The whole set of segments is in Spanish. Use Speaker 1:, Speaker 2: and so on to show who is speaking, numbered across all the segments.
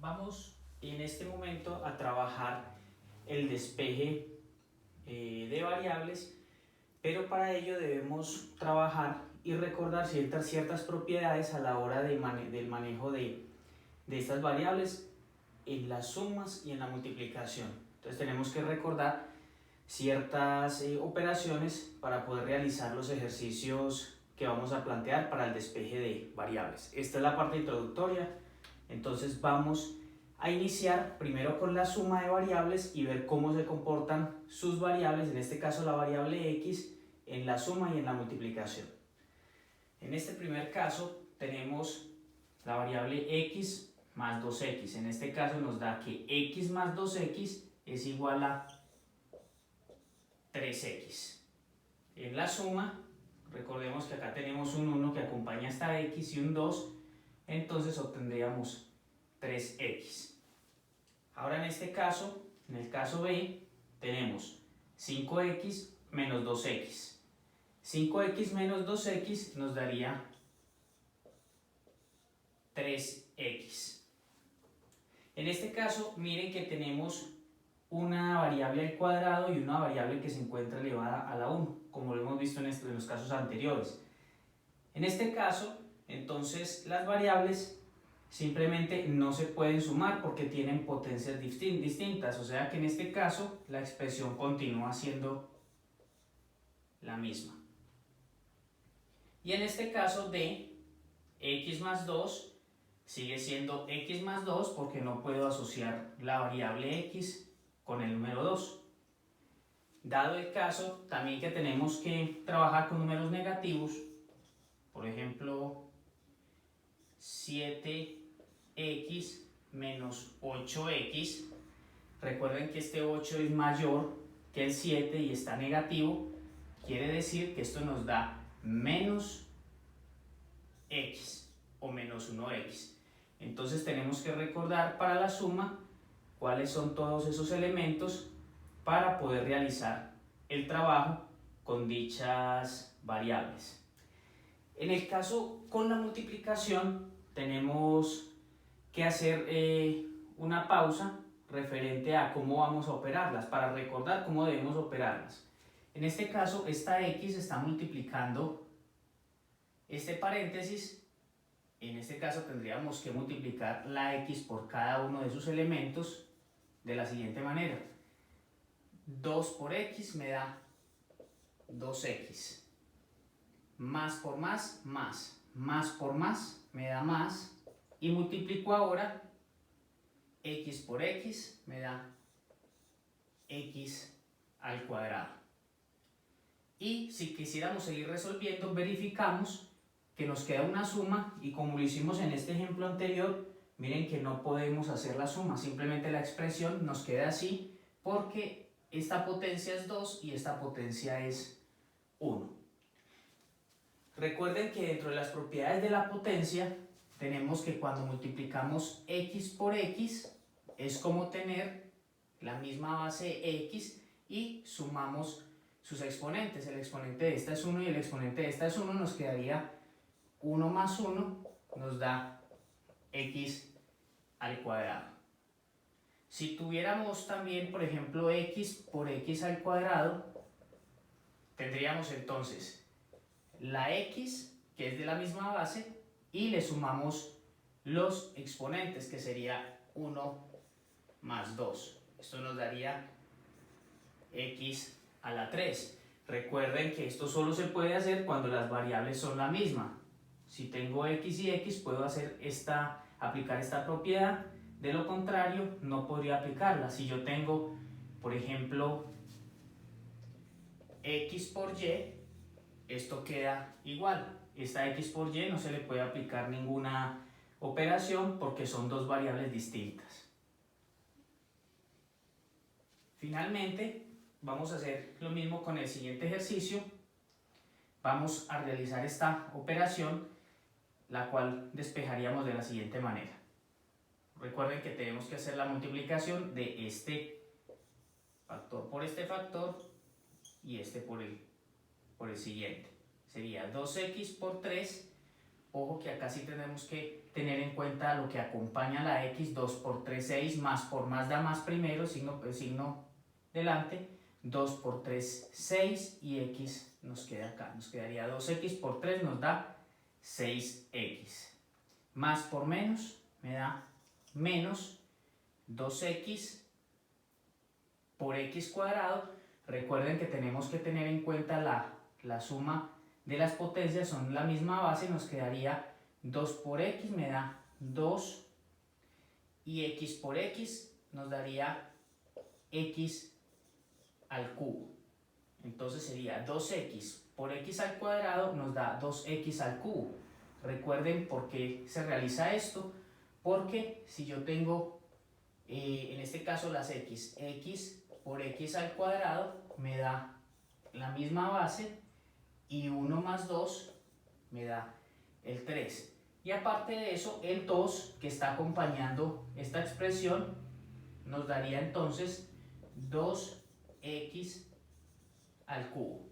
Speaker 1: Vamos en este momento a trabajar el despeje de variables, pero para ello debemos trabajar y recordar ciertas propiedades a la hora del manejo de estas variables en las sumas y en la multiplicación. Entonces tenemos que recordar ciertas operaciones para poder realizar los ejercicios que vamos a plantear para el despeje de variables. Esta es la parte introductoria, entonces vamos a iniciar primero con la suma de variables y ver cómo se comportan sus variables, en este caso la variable x, en la suma y en la multiplicación. En este primer caso tenemos la variable x más 2x. En este caso nos da que x más 2x es igual a 3x. En la suma, recordemos que acá tenemos un 1 que acompaña a esta x y un 2, entonces obtendríamos 3x. Ahora en este caso, en el caso B, tenemos 5x menos 2x. 5x menos 2x nos daría 3x. En este caso, miren que tenemos una variable al cuadrado y una variable que se encuentra elevada a la 1, como lo hemos visto en los casos anteriores. En este caso, entonces, las variables simplemente no se pueden sumar porque tienen potencias distintas, o sea que en este caso la expresión continúa siendo la misma. Y en este caso de x más 2 sigue siendo x más 2 porque no puedo asociar la variable x con el número 2. Dado el caso también que tenemos que trabajar con números negativos, por ejemplo 7x menos 8x, recuerden que este 8 es mayor que el 7 y está negativo, quiere decir que esto nos da menos x o menos 1x. Entonces tenemos que recordar para la suma cuáles son todos esos elementos para poder realizar el trabajo con dichas variables. En el caso con la multiplicación tenemos que hacer una pausa referente a cómo vamos a operarlas, para recordar cómo debemos operarlas. En este caso, esta x está multiplicando este paréntesis. En este caso tendríamos que multiplicar la x por cada uno de sus elementos de la siguiente manera. 2 por x me da 2x. Más por más, más. Más por más me da más. Y multiplico ahora x por x me da x al cuadrado. Y si quisiéramos seguir resolviendo, verificamos que nos queda una suma y como lo hicimos en este ejemplo anterior, miren que no podemos hacer la suma, simplemente la expresión nos queda así porque esta potencia es 2 y esta potencia es 1. Recuerden que dentro de las propiedades de la potencia tenemos que cuando multiplicamos x por x es como tener la misma base x y sumamos sus exponentes. El exponente de esta es 1 y el exponente de esta es 1, nos quedaría 1 más 1 nos da x al cuadrado. Si tuviéramos también, por ejemplo, x por x al cuadrado, tendríamos entonces la x, que es de la misma base, y le sumamos los exponentes, que sería 1 más 2. Esto nos daría x a la 3. Recuerden que esto solo se puede hacer cuando las variables son la misma. Si tengo x y x, puedo aplicar esta propiedad. De lo contrario, no podría aplicarla. Si yo tengo, por ejemplo, x por y, esto queda igual. Esta x por y no se le puede aplicar ninguna operación porque son dos variables distintas. Finalmente, vamos a hacer lo mismo con el siguiente ejercicio. Vamos a realizar esta operación, la cual despejaríamos de la siguiente manera. Recuerden que tenemos que hacer la multiplicación de este factor por este factor y este por el siguiente. Sería 2x por 3 Ojo que acá sí tenemos que tener en cuenta lo que acompaña a la x, 2 por 3, 6, más por más da más primero, signo delante, 2 por 3, 6 y x nos queda acá, nos quedaría 2x por 3 nos da 6x. Más por menos me da menos 2x por x cuadrado. Recuerden que tenemos que tener en cuenta la suma de las potencias, son la misma base, nos quedaría 2 por x me da 2 y x por x nos daría x al cubo. Entonces sería 2x por x al cuadrado nos da 2x al cubo. Recuerden por qué se realiza esto, porque si yo tengo en este caso las x por x al cuadrado me da la misma base y 1 más 2 me da el 3. Y aparte de eso, el 2 que está acompañando esta expresión nos daría entonces 2x al cubo.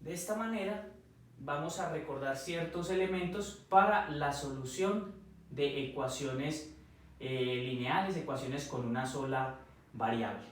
Speaker 1: De esta manera vamos a recordar ciertos elementos para la solución de ecuaciones lineales, ecuaciones con una sola variable.